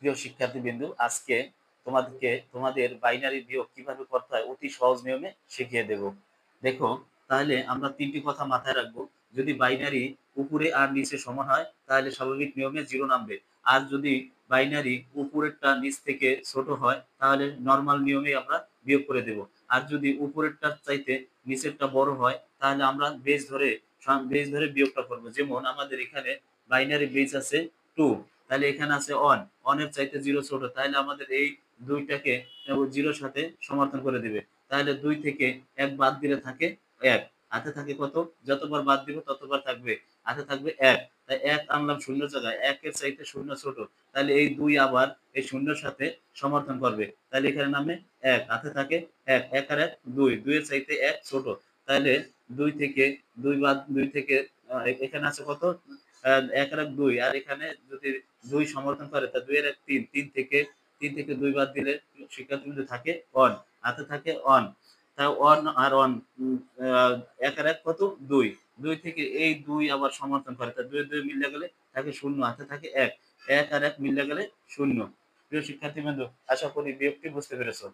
প্রিয় শিক্ষার্থীবৃন্দু, আজকে তোমাদের বাইনারি বিয়োগ কিভাবে করতে হয় অতি সহজ নিয়মে শিখিয়ে দেব। দেখো, তাহলে আমরা তিনটি কথা মাথায় রাখবো। যদি বাইনারি উপরে আর নিচে সমান হয় তাহলে স্বাভাবিক নিয়মে 0 নামবে। আর যদি বাইনারি উপরেরটা নিচ থেকে ছোট হয় তাহলে নরমাল নিয়মে আমরা বিয়োগ করে দেব। আর যদি উপরেরটার চাইতে নিচেরটা বড় হয় তাহলে আমরা বেস ধরে বিয়োগটা করব। যেমন আমাদের এখানে বাইনারি বেস আছে 2, তাহলে এখানে আছে 1, 1 এর চাইতে 0 ছোট, তাহলে আমাদের এই দুইটাকে 0 সাথে সমর্থন করে দিবে। তাহলে 2 থেকে 1 বাদ দিলে থাকে 1, হাতে থাকে কত? যতবার বাদ দিব ততবার থাকবে, হাতে থাকবে 1। তাই 1 আনলাম শূন্যের জায়গায়, 1 এর চাইতে শূন্য ছোট, তাহলে এই 2 আবার এই শূন্যের সাথে সমর্থন করবে, তাহলে এখানে নামে 1, হাতে থাকে 1, 1 আর 1 2, 2 এর চাইতে 1 ছোট, তাহলে 2 থেকে 2 বাদ 2 থেকে এখানে আছে কত? 1 আর 1 2, আর এখানে যদি 2 সমর্থন করে তা 2 এর 1 3, 3 থেকে 2 বাদ দিলে শিক্ষার্থীবৃন্দ থাকে 1, হাতে থাকে 1। তা 1 আর 1 1 আর 1 কত? 2, 2 থেকে এই 2 আবার সমর্থন করে, তা 2 এর 2 মিলে গেলে থাকে 0, হাতে থাকে 1, 1 আর 1 মিলে গেলে 0। প্রিয় শিক্ষার্থীবৃন্দ, আশা করি বিয়োগটি বুঝতে পেরেছো।